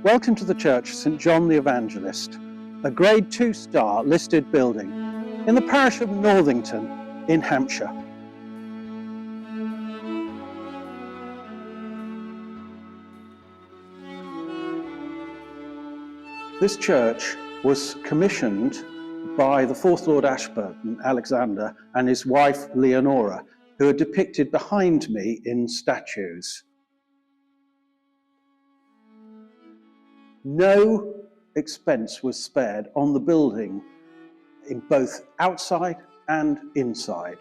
Welcome to the Church of St John the Evangelist, a Grade 2 star listed building in the parish of Northington in Hampshire. This church was commissioned by the 4th Lord Ashburton, Alexander, and his wife Leonora, who are depicted behind me in statues. No expense was spared on the building in both outside and inside.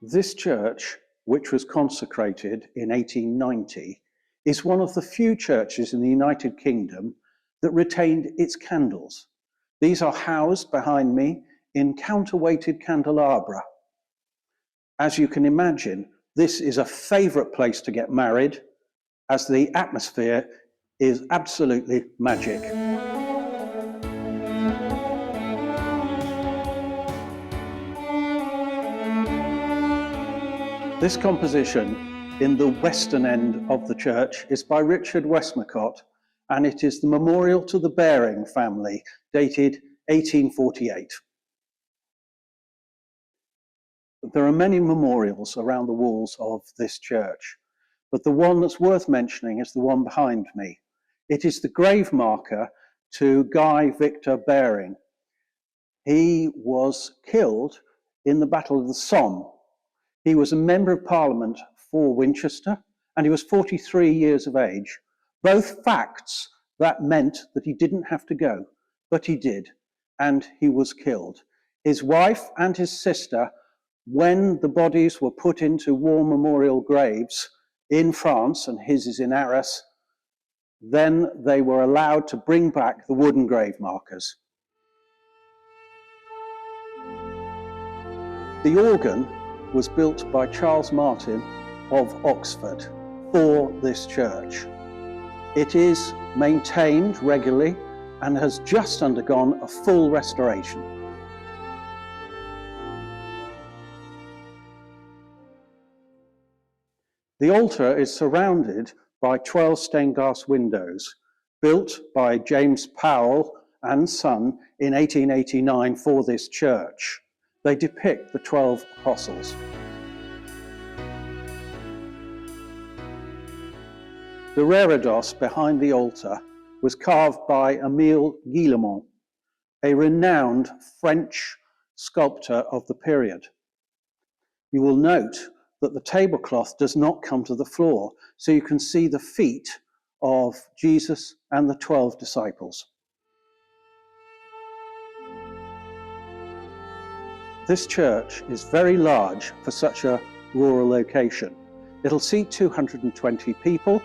This church, which was consecrated in 1890, is one of the few churches in the United Kingdom that retained its candles. These are housed behind me in counterweighted candelabra. As you can imagine, this is a favourite place to get married, as the atmosphere is absolutely magic. This composition in the western end of the church is by Richard Westmacott, and it is the memorial to the Baring family, dated 1848. There are many memorials around the walls of this church, but the one that's worth mentioning is the one behind me. It is the grave marker to Guy Victor Baring. He was killed in the Battle of the Somme. He was a member of Parliament for Winchester, and he was 43 years of age. Both facts that meant that he didn't have to go, but he did, and he was killed. His wife and his sister, when the bodies were put into war memorial graves in France, and his is in Arras, then they were allowed to bring back the wooden grave markers. The organ was built by Charles Martin of Oxford for this church. It is maintained regularly and has just undergone a full restoration. The altar is surrounded by 12 stained glass windows, built by James Powell and Son in 1889 for this church. They depict the 12 apostles. The reredos behind the altar was carved by Émile Guillemot, a renowned French sculptor of the period. You will note that the tablecloth does not come to the floor, so you can see the feet of Jesus and the 12 disciples. This church is very large for such a rural location. It'll seat 220 people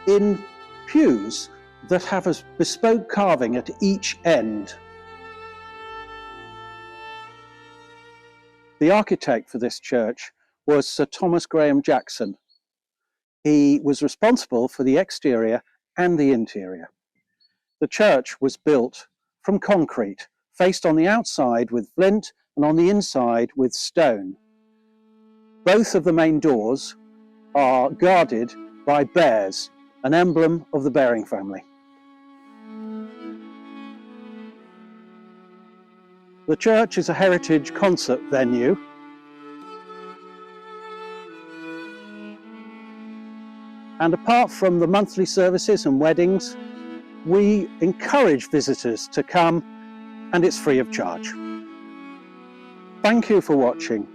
in pews that have a bespoke carving at each end. The architect for this church was Sir Thomas Graham Jackson. He was responsible for the exterior and the interior. The church was built from concrete, faced on the outside with flint and on the inside with stone. Both of the main doors are guarded by bears, an emblem of the Baring family. The church is a heritage concert venue. And apart from the monthly services and weddings, we encourage visitors to come, and it's free of charge. Thank you for watching.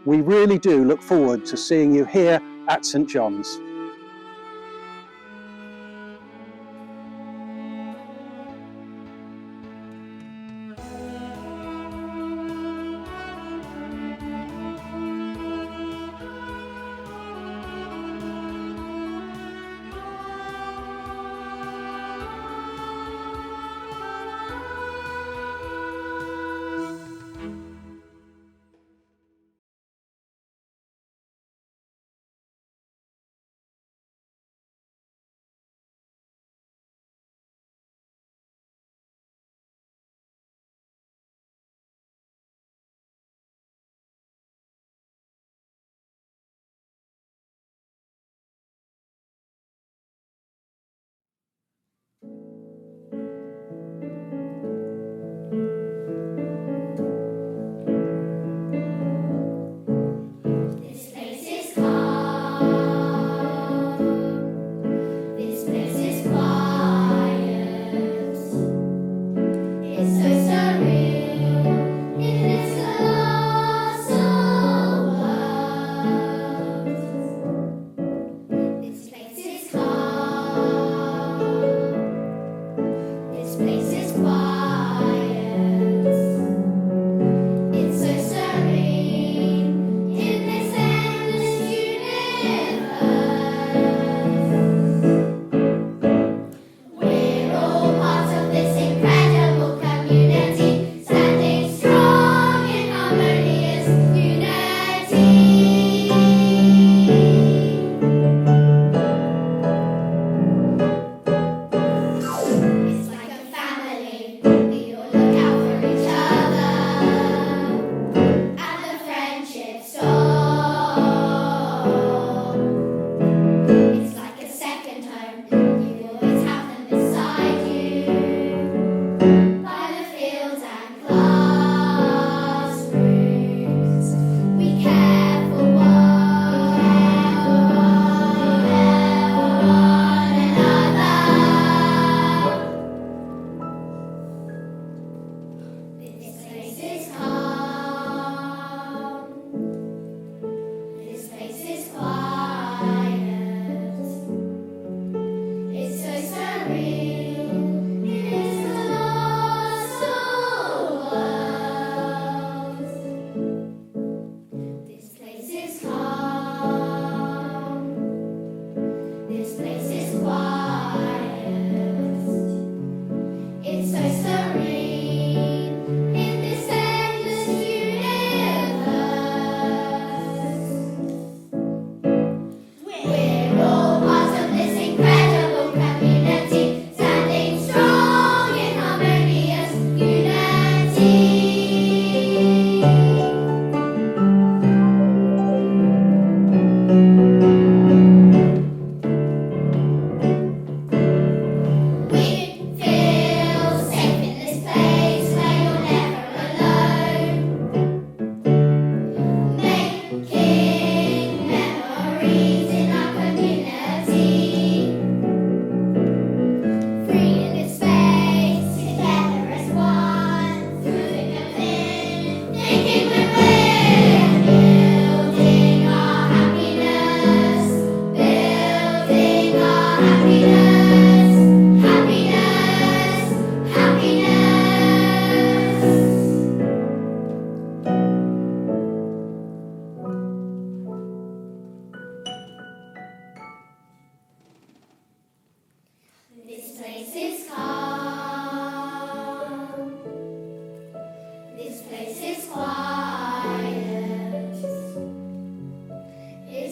We really do look forward to seeing you here at St John's.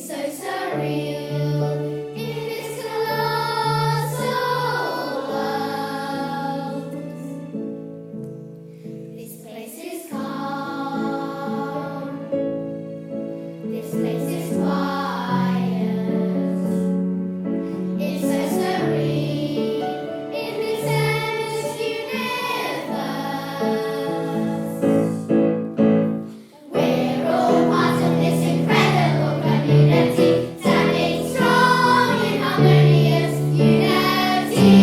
so surreal in this colossal world. This place is calm. This place is quiet. It's so serene in this endless universe. We're all part of this incredible community, standing strong in harmonious unity.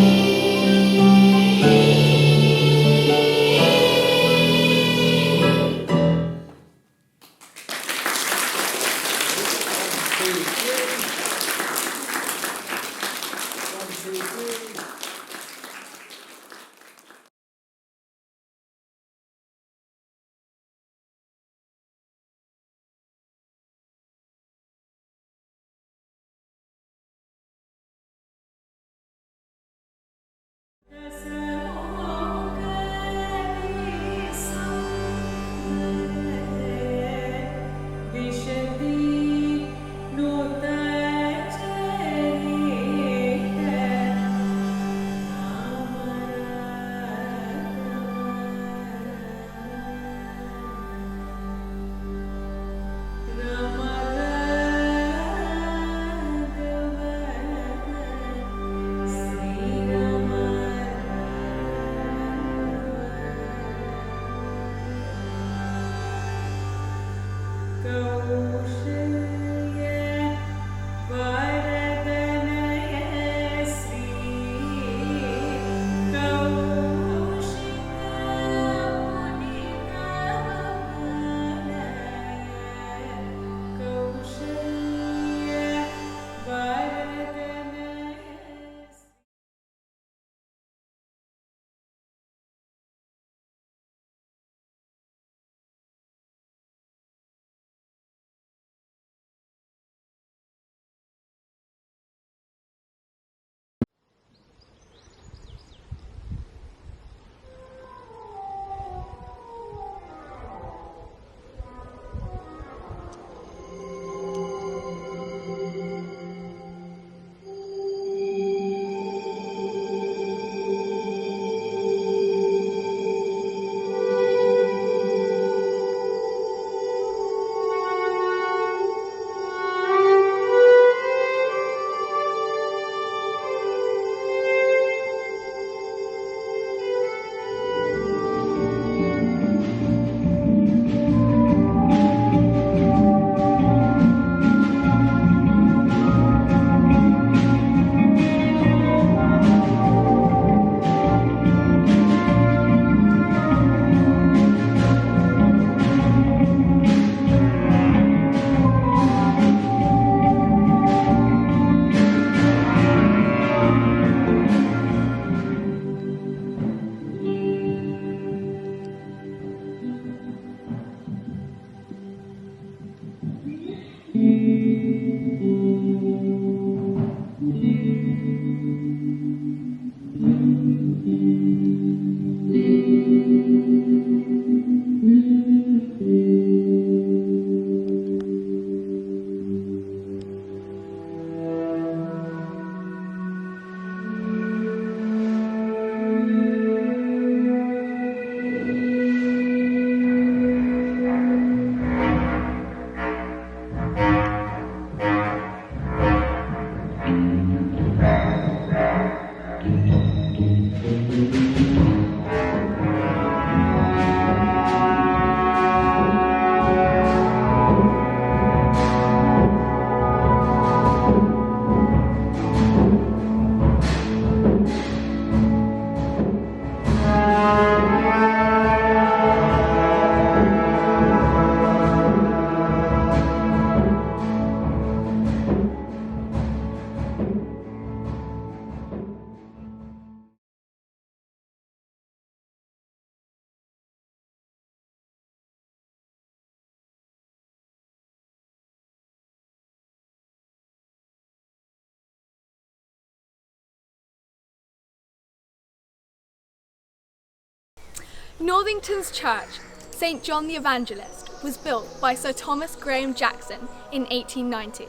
Northington's church, St John the Evangelist, was built by Sir Thomas Graham Jackson in 1890.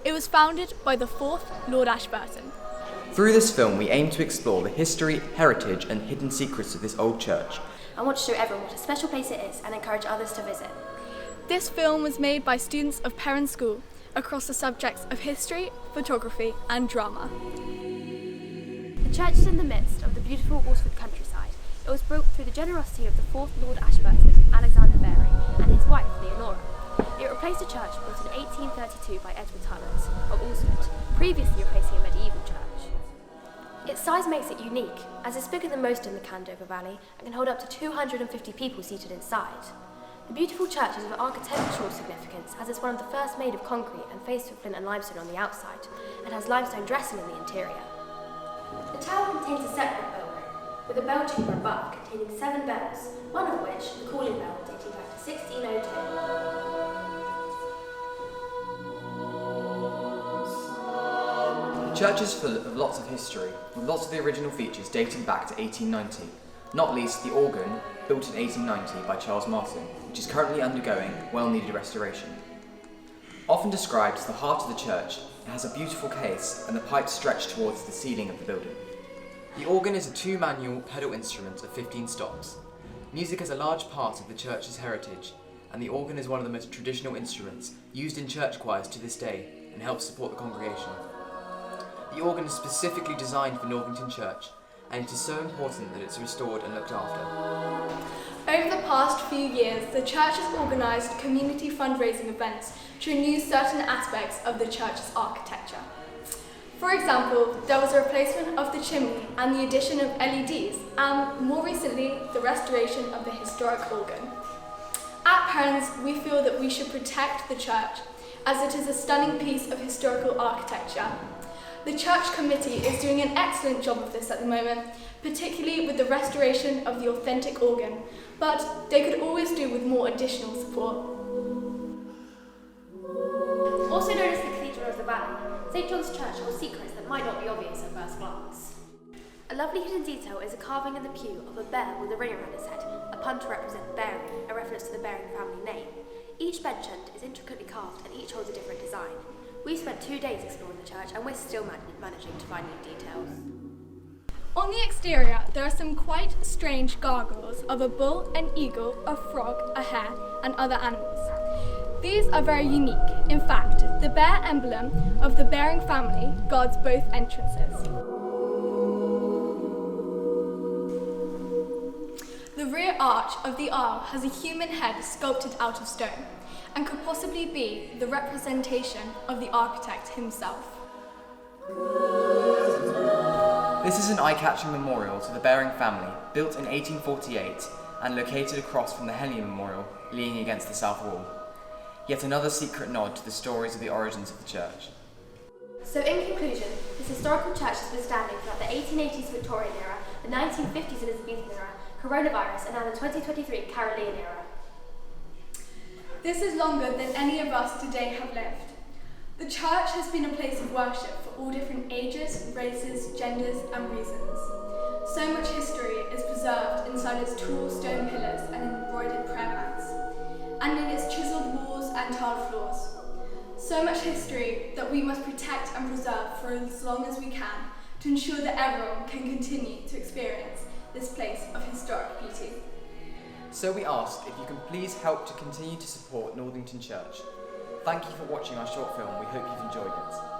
It was founded by the 4th Lord Ashburton. Through this film, we aim to explore the history, heritage, and hidden secrets of this old church. I want to show everyone what a special place it is and encourage others to visit. This film was made by students of Perrin School across the subjects of history, photography, and drama. The church is in the midst of the beautiful Alresford countryside. It was built through the generosity of the 4th Lord Ashburton, Alexander Berry, and his wife, Leonora. It replaced a church built in 1832 by Edward Tullett of Alresford, previously replacing a medieval church. Its size makes it unique, as it's bigger than most in the Candover Valley and can hold up to 250 people seated inside. The beautiful church is of architectural significance, as it's one of the first made of concrete and faced with flint and limestone on the outside, and has limestone dressing in the interior. The tower contains a separate bell room, with a bell chamber above containing 7 bells, one of which, the calling bell, dating back to 1602. The church is full of lots of history, with lots of the original features dating back to 1890, not least the organ, built in 1890 by Charles Martin, which is currently undergoing well-needed restoration. Often described as the heart of the church, it has a beautiful case and the pipes stretch towards the ceiling of the building. The organ is a 2-manual pedal instrument of 15 stops. Music is a large part of the church's heritage, and the organ is one of the most traditional instruments used in church choirs to this day and helps support the congregation. The organ is specifically designed for Northington Church, and it is so important that it's restored and looked after. Over the past few years, the church has organised community fundraising events to renew certain aspects of the church's architecture. For example, there was a replacement of the chimney and the addition of LEDs, and more recently, the restoration of the historic organ. At Perrin's, we feel that we should protect the church, as it is a stunning piece of historical architecture. The church committee is doing an excellent job of this at the moment, particularly with the restoration of the authentic organ, but they could always do with more additional support. Also known as the Cathedral of the Valley, St John's Church holds secrets that might not be obvious at first glance. A lovely hidden detail is a carving in the pew of a bear with a ring around its head, a pun to represent Baring, a reference to the Baring family name. Each bench end is intricately carved and each holds a different design. We spent 2 days exploring the church and we're still managing to find new details. On the exterior, there are some quite strange gargoyles of a bull, an eagle, a frog, a hare, and other animals. These are very unique. In fact, the bear emblem of the Baring family guards both entrances. The rear arch of the aisle has a human head sculpted out of stone, and could possibly be the representation of the architect himself. This is an eye-catching memorial to the Baring family, built in 1848 and located across from the Henley Memorial, leaning against the south wall. Yet another secret nod to the stories of the origins of the church. So in conclusion, this historical church has been standing throughout the 1880s Victorian era, the 1950s Elizabethan era, coronavirus, and now the 2023 Carolean era. This is longer than any of us today have lived. The church has been a place of worship for all different ages, races, genders, and reasons. So much history is preserved inside its tall stone pillars and embroidered prayer mats, and in its chiselled walls and tiled floors. So much history that we must protect and preserve for as long as we can to ensure that everyone can continue to experience this place of historic beauty. So we ask if you can please help to continue to support Northington Church. Thank you for watching our short film. We hope you've enjoyed it.